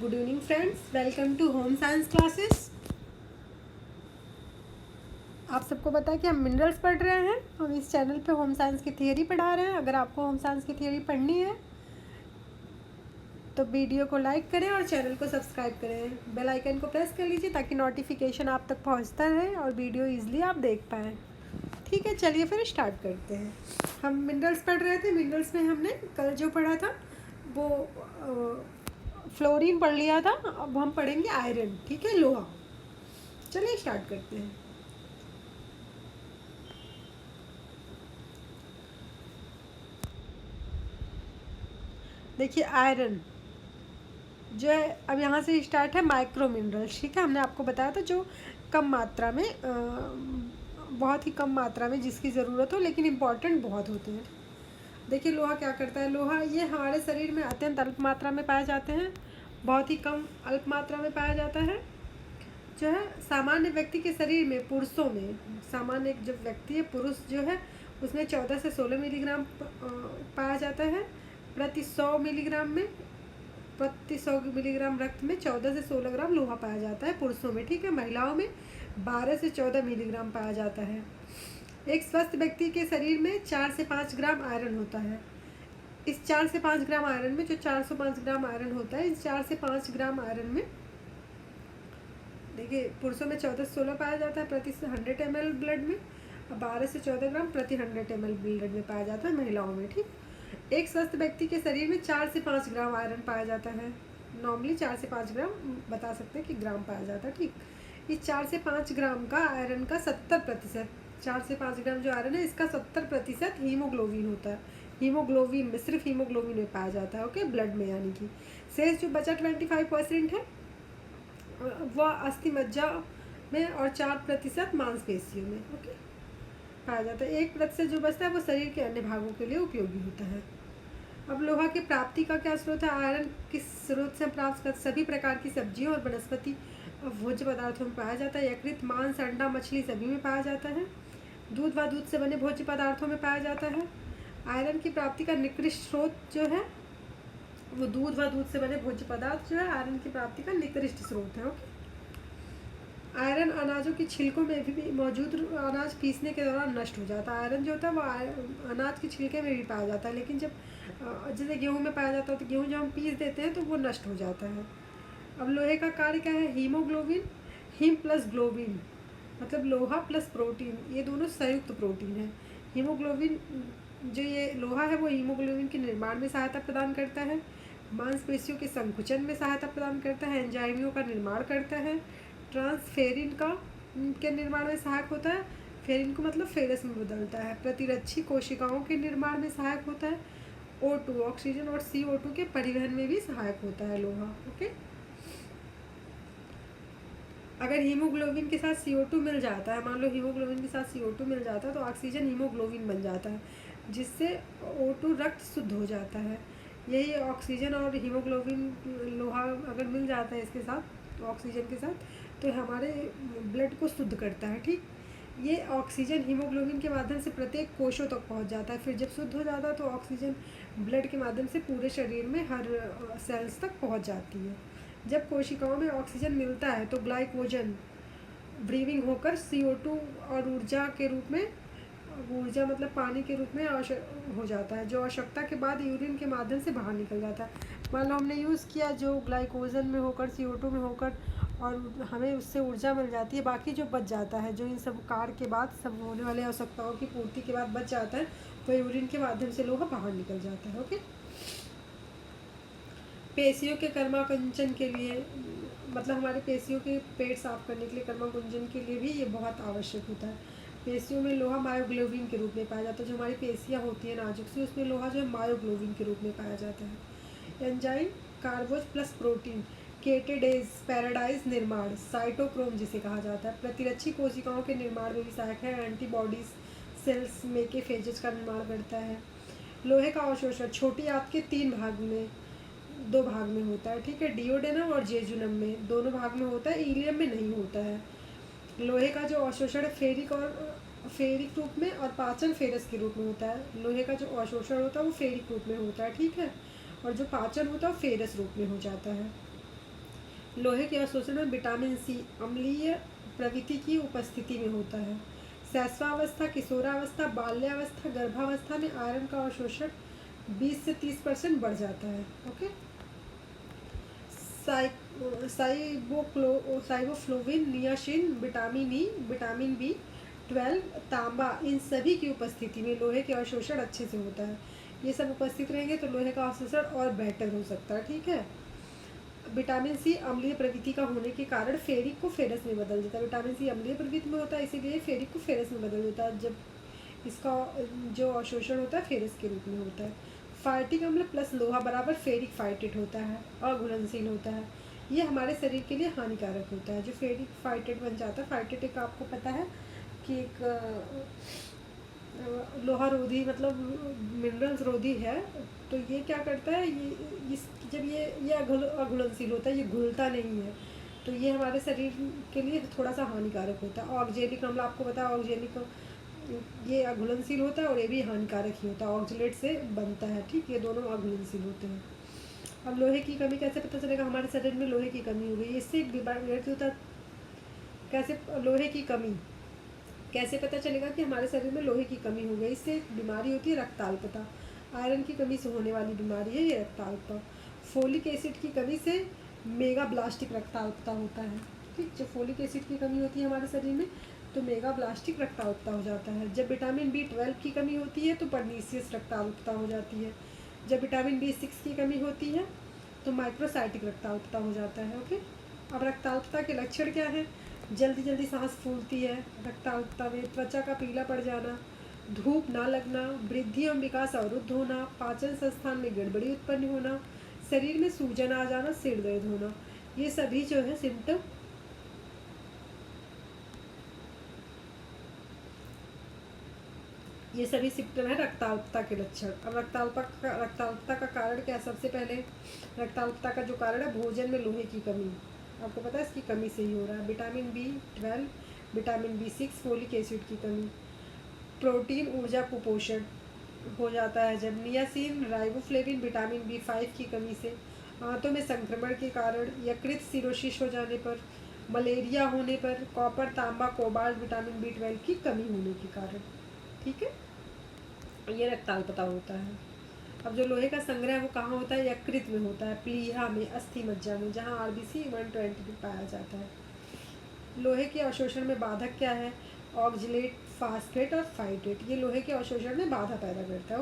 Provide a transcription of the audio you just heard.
Good evening friends, welcome to home science classes. आप सबको पता है कि हम मिनरल्स पढ़ रहे हैं। हम इस चैनल पे होम साइंस की थियरी पढ़ा रहे हैं। अगर आपको होम साइंस की थियरी पढ़नी है तो वीडियो को लाइक करें और चैनल को सब्सक्राइब करें। बेल आइकन को प्रेस कर लीजिए ताकि नोटिफिकेशन आप तक पहुंचता रहे और वीडियो ईजिली आप देख पाएँ। ठीक है, चलिए फिर स्टार्ट करते हैं। हम मिनरल्स पढ़ रहे थे। मिनरल्स में हमने कल जो पढ़ा था वो फ्लोरीन पढ़ लिया था। अब हम पढ़ेंगे आयरन, ठीक है, लोहा। चलिए स्टार्ट करते हैं। देखिए आयरन जो है, अब यहाँ से स्टार्ट है माइक्रो मिनरल्स। ठीक है, हमने आपको बताया था जो कम मात्रा में बहुत ही कम मात्रा में जिसकी ज़रूरत हो लेकिन इम्पॉर्टेंट बहुत होते हैं। देखिए लोहा क्या करता है। लोहा ये हमारे शरीर में अत्यंत अल्प मात्रा में पाए जाते हैं, बहुत ही कम अल्प मात्रा में पाया जाता है। जो है सामान्य व्यक्ति के शरीर में, पुरुषों में, सामान्य जो व्यक्ति है, पुरुष जो है, उसमें 14 से 16 मिलीग्राम पाया जाता है प्रति 100 मिलीग्राम में। प्रति 100 मिलीग्राम रक्त में 14 से 16 ग्राम लोहा पाया जाता है पुरुषों में। ठीक है, महिलाओं में 12 से 14 मिलीग्राम पाया जाता है। एक स्वस्थ व्यक्ति के शरीर में 4 से 5 ग्राम आयरन होता है। इस 4 से 5 ग्राम आयरन में, जो 405 ग्राम आयरन होता है, इस 4 से 5 ग्राम आयरन में देखिए पुरुषों में 14 से 16 पाया जाता है प्रति 100 ml ब्लड में, और 12 से 14 ग्राम प्रति 100 ml ब्लड में पाया जाता है महिलाओं में। ठीक, एक स्वस्थ व्यक्ति के शरीर में 4 से 5 ग्राम आयरन पाया जाता है। नॉर्मली 4 से 5 ग्राम बता सकते हैं कि ग्राम पाया जाता है। ठीक, इस 4 से 5 ग्राम का आयरन का 70%, 4 से 5 ग्राम जो आयरन है इसका 70% हीमोग्लोबिन होता है। हीमोग्लोबिन में, सिर्फ हीमोग्लोबिन में पाया जाता है। ओके, ब्लड में, यानी कि शेष जो बचा 25% है वह अस्थि मज्जा में और 4% मांसपेशियों में, ओके, पाया जाता है। 1% जो बचता है वो शरीर के अन्य भागों के लिए उपयोगी होता है। अब लोहा की प्राप्ति का क्या स्रोत है। आयरन किस स्रोत से प्राप्त कर, सभी प्रकार की सब्जियों और वनस्पति भोज्य पदार्थों में पाया जाता है। यकृत, मांस, अंडा, मछली सभी में पाया जाता है। दूध व दूध से बने भोज्य पदार्थों में पाया जाता है। आयरन की प्राप्ति का निकृष्ट स्रोत जो है वो दूध व दूध से बने भोज्य पदार्थ जो है आयरन की प्राप्ति का निकृष्ट स्रोत है। ओके, आयरन अनाजों की छिलकों में भी मौजूद, अनाज पीसने के दौरान नष्ट हो जाता है। आयरन जो होता है वो अनाज के छिलके में भी पाया जाता है, लेकिन जब जैसे गेहूं में पाया जाता है तो गेहूं जब हम पीस देते हैं तो वो नष्ट हो जाता है। अब लोहे का कार्य क्या है। हीमोग्लोबिन, हीम प्लस ग्लोबिन, मतलब लोहा प्लस प्रोटीन, ये दोनों संयुक्त प्रोटीन है। हीमोग्लोबिन जो ये लोहा है वो हीमोग्लोबिन के निर्माण में सहायता प्रदान करता है, मांसपेशियों के संकुचन में सहायता प्रदान करता है, एंजाइमों का निर्माण करता है, ट्रांसफेरिन का के निर्माण में सहायक होता है। फेरिन को मतलब फेरस में बदलता है। प्रतिरक्षी कोशिकाओं के निर्माण में सहायक होता है। O2 ऑक्सीजन और CO2 के परिवहन में भी सहायक होता है लोहा। ओके, अगर हीमोग्लोबिन के साथ CO2 मिल जाता है, मान लो हीमोग्लोबिन के साथ CO2 मिल जाता है तो ऑक्सीजन हीमोग्लोबिन बन जाता है, जिससे O2 रक्त शुद्ध हो जाता है। यही ऑक्सीजन और हीमोग्लोबिन, लोहा अगर मिल जाता है इसके साथ, तो ऑक्सीजन के साथ, तो हमारे ब्लड को शुद्ध करता है। ठीक, ये ऑक्सीजन हीमोग्लोबिन के माध्यम से प्रत्येक कोशों तक पहुंच जाता है। फिर जब शुद्ध हो जाता है तो ऑक्सीजन ब्लड के माध्यम से पूरे शरीर में हर सेल्स तक पहुंच जाती है। जब कोशिकाओं में ऑक्सीजन मिलता है तो ग्लाइकोजन ब्रीविंग होकर CO2 और ऊर्जा के रूप में, ऊर्जा मतलब पानी के रूप में हो जाता है, जो आवश्यकता के बाद यूरिन के माध्यम से बाहर निकल जाता है। मान लो हमने यूज़ किया, जो ग्लाइकोजन में होकर CO2 में होकर, और हमें उससे ऊर्जा मिल जाती है। बाकी जो बच जाता है, जो इन सब कार्य के बाद, सब होने वाले आवश्यकताओं की पूर्ति के बाद बच जाता है, तो यूरिन के माध्यम से लोहा बाहर निकल जाता है। ओके, पेशियों के कर्माकुंचन के लिए, मतलब हमारे पेशियों के पेट साफ करने के लिए, कर्माकुंचन के लिए भी ये बहुत आवश्यक होता है। पेशियों में लोहा मायोग्लोबिन के रूप में पाया जाता है। जो हमारी पेशियाँ होती हैं नाजुक सी, उसमें लोहा जो है मायोग्लोबिन के रूप में पाया जाता है। एंजाइम, कार्बोज प्लस प्रोटीन, केटेडेज, पैराडाइज निर्माण, साइटोक्रोम जिसे कहा जाता है, प्रतिरक्षी कोशिकाओं के निर्माण में भी सहायक है। एंटीबॉडीज, सेल्स, मेकेफेजेज का निर्माण करता है। लोहे का अवशोषण छोटी आंत के 3 भाग में, 2 भाग में होता है। ठीक है, डिओडेनम और जेजुनम में दोनों भाग में होता है, इलियम में नहीं होता है। लोहे का जो अवशोषण फेरिक रूप में और पाचन फेरस के रूप में होता है। लोहे का जो अवशोषण होता है वो फेरिक रूप में होता है। ठीक है, और जो पाचन होता है वो फेरस रूप में हो जाता है। लोहे के अवशोषण में विटामिन सी अम्लीय प्रवृत्ति की उपस्थिति में होता है। शैशवावस्था, किशोरावस्था, बाल्यावस्था, गर्भावस्था में आयरन का अवशोषण 20 से 30% बढ़ जाता है। Okay. Riboflavin, niacin, vitamin E, vitamin B12, तांबा, इन सभी की उपस्थिति में लोहे के अवशोषण अच्छे से होता है। ये सब उपस्थित रहेंगे तो लोहे का अवशोषण और बेटर हो सकता है। ठीक है। विटामिन सी अम्लीय प्रवृत्ति का होने के कारण फेरिक को फेरस में बदल देता है। विटामिन सी अम्लीय प्रवृत्ति में होता है, इसीलिए फेरिक को फेरस में बदल देता है, जब इसका जो अवशोषण होता है फेरस के रूप में होता है। फाइटिक अम्ल प्लस लोहा बराबर फेरिक फाइटेट होता है, अघुलनशील होता है। ये हमारे शरीर के लिए हानिकारक होता है। जो फेरिक फाइटेट बन जाता है, फाइटेट एक आपको पता है कि एक लोहा रोधी मतलब मिनरल्स रोधी है। तो ये क्या करता है, जब ये अघुलनशील होता है, ये घुलता नहीं है, तो ये हमारे शरीर के लिए थोड़ा सा हानिकारक होता है। ऑक्जेलिक अम्ल आपको पता है, ऑक्जेलिक ये अघुलनशील होता है और ये भी हानिकारक ही होता है, ऑक्जेलेट से बनता है। ठीक, ये दोनों अघुलनशील होते हैं। अब लोहे की कमी कैसे पता चलेगा हमारे शरीर में लोहे की कमी हो गई? इससे एक बीमारी होता है। कैसे लोहे की कमी कैसे पता चलेगा कि हमारे शरीर में लोहे की कमी हो गई? इससे एक बीमारी होती है रक्ताल्पता। आयरन की कमी से होने वाली बीमारी है ये रक्ताल्पता। फोलिक एसिड की कमी से मेगाब्लास्टिक रक्ताल्पता होता है। ठीक, जब फोलिक एसिड की कमी होती है हमारे शरीर में तो मेगाब्लास्टिक रक्ताल्पता हो जाता है। जब विटामिन B12 की कमी होती है तो पर्नीशियस रक्ताल्पता हो जाती है। जब विटामिन B6 की कमी होती है तो माइक्रोसाइटिक रक्ताल्पता हो जाता है। ओके। अब रक्ताल्पता के लक्षण क्या है? जल्दी जल्दी सांस फूलती है रक्ताल्पता में, त्वचा का पीला पड़ जाना, धूप ना लगना, वृद्धि एवं विकास अवरुद्ध होना, पाचन संस्थान में गड़बड़ी उत्पन्न होना, शरीर में सूजन आ जाना, सिर दर्द होना, ये सभी जो है सिम्टम है रक्ताल्पता के लक्षण। अब रक्ताल्पता का कारण क्या है? सबसे पहले रक्ताल्पता का जो कारण है भोजन में लोहे की कमी, आपको पता है इसकी कमी से ही हो रहा है। Vitamin B12, vitamin B6, folic acid की कमी, प्रोटीन ऊर्जा कुपोषण हो जाता है जब नियासिन, राइबोफ्लेविन, विटामिन B5 की कमी से, आंतों में संक्रमण के कारण, यकृत सिरोसिस हो जाने पर, मलेरिया होने पर, कॉपर, तांबा, कोबाल्ट, विटामिन B12 की कमी होने के कारण। ठीक है, ये रक्ताल्पता होता है। अब जो लोहे का संग्रह है वो कहाँ होता है? यकृत में होता है, प्लीहा में, अस्थि मज्जा में, जहाँ RBC 120 पाया जाता है। लोहे के अवशोषण में बाधक क्या है? ऑक्जेलेट, फास्फेट और फाइटेट, ये लोहे के अवशोषण में बाधा पैदा करता है।